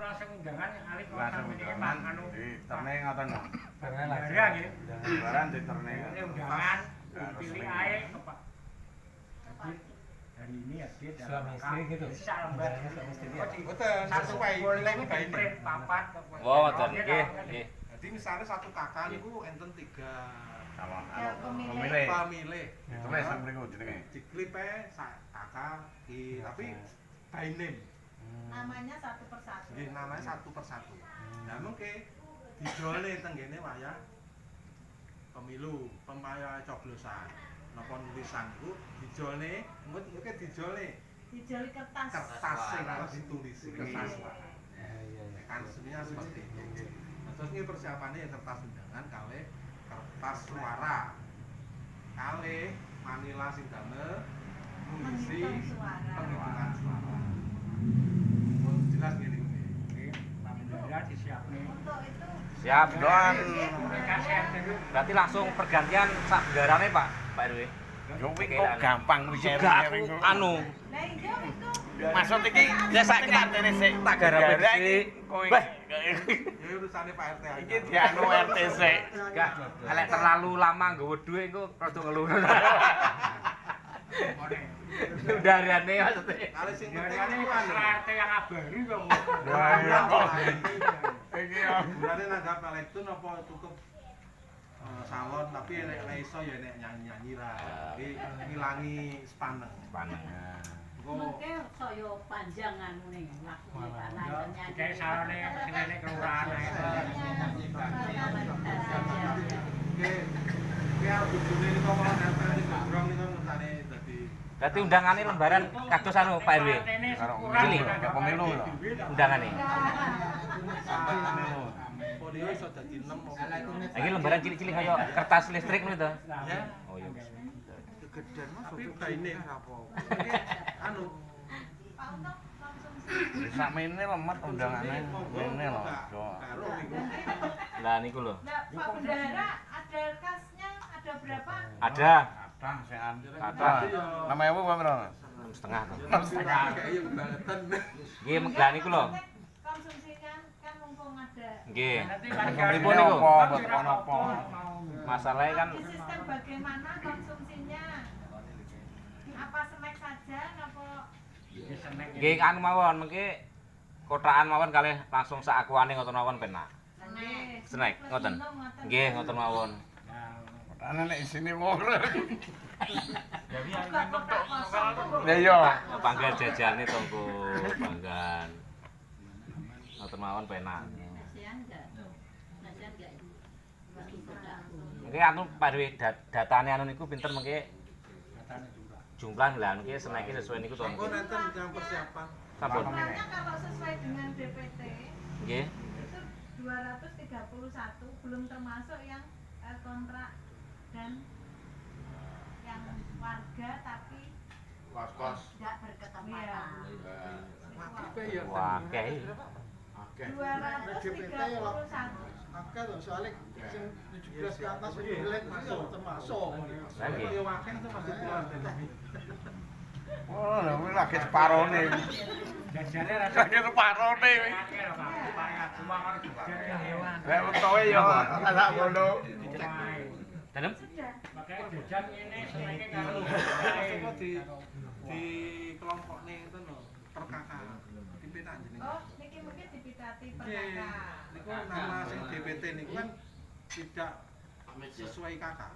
langsung undangan alik langsung undangan di terne ngoten lho. Terne lah nggih. Barang di terne. Undangan pilih ae Pak. Hari ini ya dia suami istri gitu. Suami istri. Betul, satu paling print papat. Oh, ngoten nggih, nggih. Jadi misalnya satu kakak niku enten 3 Kalau pemilih. Tulis mriku jenenge. Diklipe kakak tapi by name. Namanya satu persatu. Nggih, namanya satu persatu. Nah, mungkin dijole tenggene wayah pemilu, pemaya coblosan. Napa tulisan iku dijole, mungkin dijole. Dijoli kertas. Kertas sing harus ditulis kertas. Iya. Kan sebenarnya seperti itu. Nah, terus ini persiapannya ya kertas undangan kali kertas suara. Kali manila sing damel mengisi penghitungan suara. Jelas gini. Alhamdulillah disiapne. Untuk itu Siap, Don. Berarti Berarti langsung pergantian sak bendarane, Pak RW. Yo kuwi kok gampang Juga aku anu lah iya itu Maksud iki desa kita tene sik tak garape iki dhisik. kowe. Bah. Ya urusane Pak RT aja. Iki dianu RT sik. Enggak, elek terlalu lama nggawa dhuwit engko rada ngeluh. Dariane maksudnya. Kali sing penting Ini iku anu. RT yang abari kok. Lah iya kok. Iki ya. Berarti nanggap elektron apa cukup salon tapi nek iso ya nek nyanyi-nyanyi lah. Jadi ngilangi spaneng. Paneng. mungkin saya panjang anu ning laku nyanyi. Kayak salone sing kelurahan ae. Oke. Ya bojone niku kok nempel di gondrong niku mentane dadi Berarti undangane lembaran kados anu Pak RW. Karo Cilik. kayak pemilu lho. Undangane. Pemilu. Polio iso dadi 6 apa. Iki lembaran cilik-cilik kaya kertas listrik ngono to. Ya. Oh iya. Kegedean Mas tapi baine apa. Anu Pak untuk konsumsi. Sakmene lemet undangane. Mene lho. karo niku. Lah niku lho. Nah, Pak Bendara ada kasnya ada berapa? Ada Kathah sekan. Kathah. 6.000 apa piro? 6,5. Kayak yang bangetan. Nggih, lah niku lho. Konsumsinya kan mumpung ada. Nggih. Nanti Pripun niku? Apa? Masalahnya kan Di sistem bagaimana konsumsinya? Apa snack saja apa nggih anu mawon mengki kotakan mawon kalih langsung sak akuane ngoten mawon penak. Snack ngoten. Nggih, ngoten mawon. Ana nek isine ora. kotak kosong. Ya iya. Panggan jajane tonggo panggan. Ngoten mawon penak. Kasihan enggak? Kasihan enggak ini? Bagi kotak. Mengki anu Pak Dewi datane anu niku pinten mengki jumlah lah mengki seneke sesuai niku to. Sampun enten yang persiapan. Sampun. Jumlahnya kalau sesuai dengan DPT Nggih. itu 231 belum termasuk yang kontrak dan yang warga tapi Kos-kos. tidak berketempatan. Wakipe ya. Wah, akeh. Oke. 231. Akeh lho soalnya sing 17 ke atas relate itu termasuk. Lah nggih. Ya wakil itu masih keluar dari. Oh, lha kuwi lagi separone. Jajane rasa Lagi separone kuwi. akeh lho Pak. Upaya cuma kan jajan hewan. Lek utowe yo tak ngono. Dalem? Makanya jajan ini senenge karo Maksudnya di kelompoknya itu lho, per kakak. Dipitah jenenge. Oh, niki mungkin dipitati per Nggih. kakak. Niku nama sing DPT niku kan tidak sesuai kakak.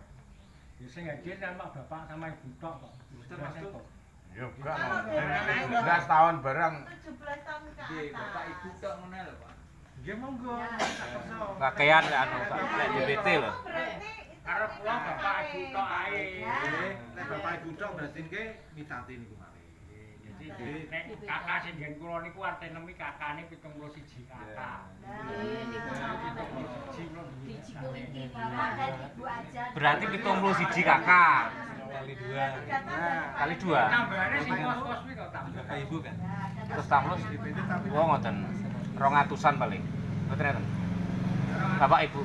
Ya sing ngajin sama bapak sama ibu tok kok. Termasuk Yo gak. 17 tahun bareng. 17 tahun ke Nggih, atas. bapak ibu tok ngono lho, Pak. Nggih monggo. Kakean lek anu lek DPT lho. Oh, berarti Karo kula bapak ibu tok ae. Nggih, nek bapak ibu tok berarti nggih mitati niku mari. Jadi nek kakak sing nggen kula niku arti nemi kakane 71 kakak. bijiku iki bapak dan ibu aja. Berarti 71 kakak. Kali 2. Kali 2. Tambahane sing kos-kos kuwi kok tambah. Ibu kan. Terus tamlus. Oh ngoten. 200-an paling. Mboten enten. Bapak Ibu.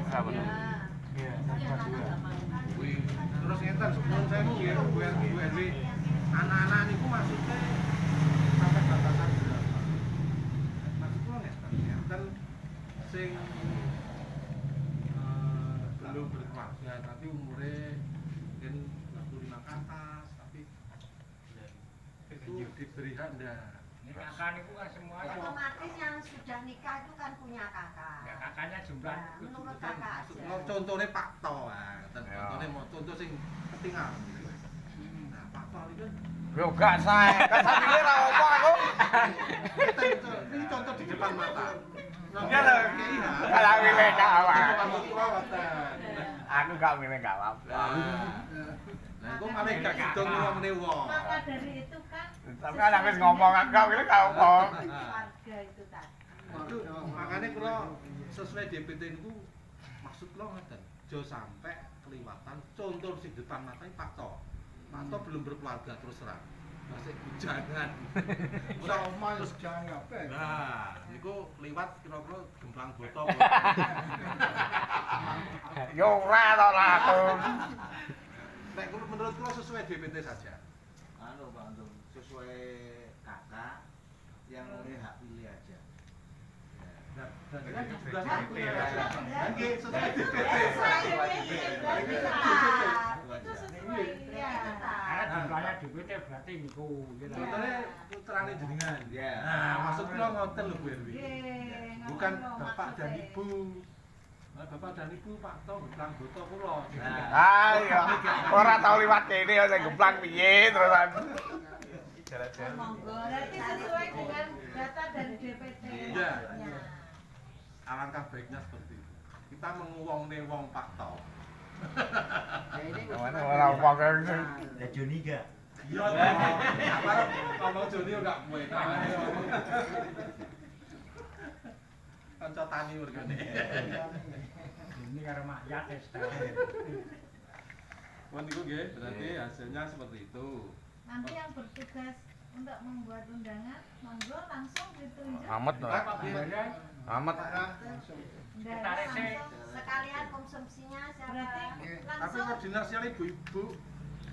Sampun. Iya, tambah 2. Terus ngeten sebelum saya nggih Bu RW anak-anak niku maksudnya diberi hak ndak. Ini kakak niku kan semuanya. Otomatis yang sudah nikah itu kan punya kakak. Ya kakaknya jumlah Nah, menurut kakak aja. Maksud contohnya Pak To, Ya. contohnya mau contoh sing ketinggal. Nah, Pak To itu Yo gak sae, kan sampe ra opo aku. ini contoh di depan mata. Ya lho. Kalau milih gak apa. Aku gak milih gak apa. Nah, itu malah gak gedong ngomongnya wong. Maka dari itu kan Tapi kan aku wis ngomong aku gak milih gak apa. keluarga itu tadi. Itu makanya kalau sesuai DPT itu maksud lo ngeten, jauh sampai kelewatan contoh di depan matanya Pak To. Pak To belum berkeluarga terus terang. Masih bujangan. Ora omah terus jangan ngapain. Nah, niku lewat kira-kira gemplang botol. Yo ora to lah aku. Nek menurut kula sesuai DPT saja. Anu Pak Antum, sesuai kakak yang memilih hak pilih aja. Nah, kan juga Hak DPT. pilih. Nggih, sesuai DPT. Itu sesuai ya. Karena jumlahnya DPT berarti niku. Contohnya putrane jenengan. Ya. Nah, maksud kula ngoten lho Bu Erwi. Nggih, Bukan ngono bapak dan maksudnya. ibu. Nah, bapak dan ibu Pak To gemplang botol kula. Ah iya. Ora tau liwat kene yo sing gemplang piye terusan. Monggo. Berarti sesuai dengan data dari DPT. Iya. maksudnya. Alangkah baiknya seperti itu. Kita menguwongne wong Pak To. Mana ora wong sing Ya Joni gak? Iya, apa ngomong Joni enggak kuwe namanya. Kanca tani mergane. Ini karo makyat wis ta. Wan niku nggih, berarti hasilnya seperti itu. Nanti yang bertugas untuk membuat undangan, monggo langsung ditunjuk. amet to. Pak Bayan Amet. Undangan Tarik sih. langsung. Sekalian konsumsinya siapa? Berarti Tapi langsung koordinasi ibu-ibu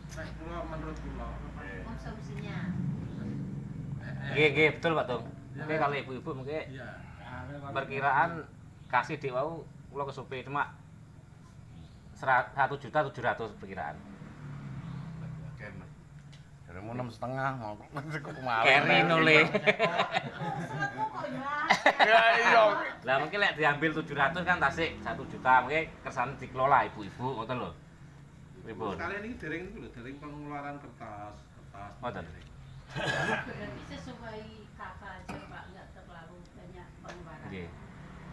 nek kula menurut kula. Konsumsinya. Nggih, betul Pak Tung. Oke kalau ibu-ibu mungkin Iya. perkiraan kasih dik wau kula kesupe cuma 1.700.000 perkiraan. Jaremu 6,5 cukup malah. Keri nule. seletmu kok ya. Ya iya. Lah mungkin lek diambil 700 kan tasik 1 juta, mungkin kersane dikelola ibu-ibu ngoten lho. Pripun? Kalian ini dereng niku lho, dereng pengeluaran kertas. Ngoten. Berarti sesuai kakak aja Pak, nggak terlalu banyak pengeluaran. Nggih.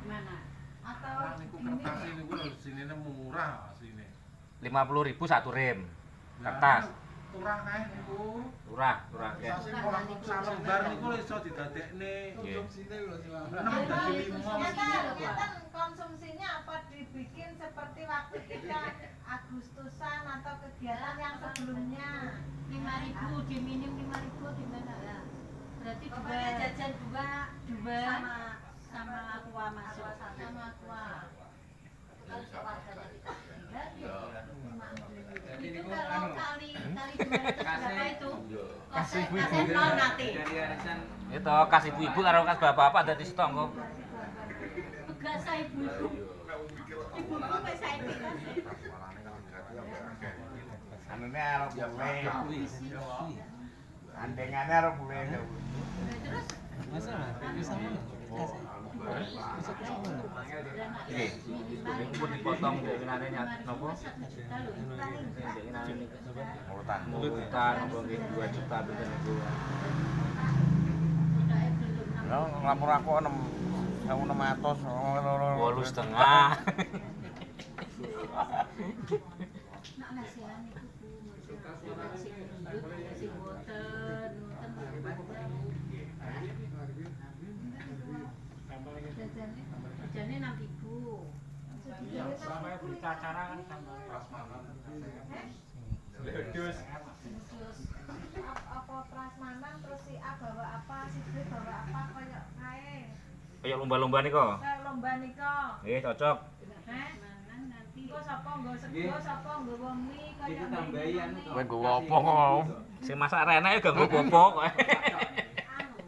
Gimana? Atau Nah, niku ini kertas niku lho sinine murah asline. 50.000 satu rem. Kertas. Turah kae niku. Turah ya. Salembar niku iso didadekne. Nggih. Konsumsine lho sing larang. Enam dadi 5. Nyata konsumsinya apa dibikin seperti waktu kita Agustusan atau kegiatan yang sebelumnya. 5.000 diminim 5.000 gimana? Berarti Pokoknya jajan dua dua sama sama aqua masuk. Sama aqua. kalau keluarganya kita. Itu kalau kali 200 berapa itu? Kasih Kasih nol nanti. Itu kasih ibu-ibu karo kas bapak-bapak dadi stok kok. Enggak saya ibu-ibu. Ibu-ibu wis saya Anune arep mulai. Andengane arep mulai. terus Nggih. Niku pun dipotong dengenane nyat napa? 1 juta lho. Dengenane Urutan. urutan napa nggih 2 juta pinten niku. Budake belum Lah nglapor aku 6.600 8,5. nak ngasihan iku Bu. Ngasih bundut, ngasih boten, jajannya 6.000. Iya, selama berita acara kan sampai Terus apa prasmanan terus si A bawa apa, si B bawa apa kayak kae. Kayak lomba-lomba niku. Kayak lomba nika. Nggih, cocok. Mangan nanti. Engko sapa nggo sego, sapa nggo mie kayak Itu tambahan. Kowe nggo apa kok? Sing masak renek ya gak nggo popok.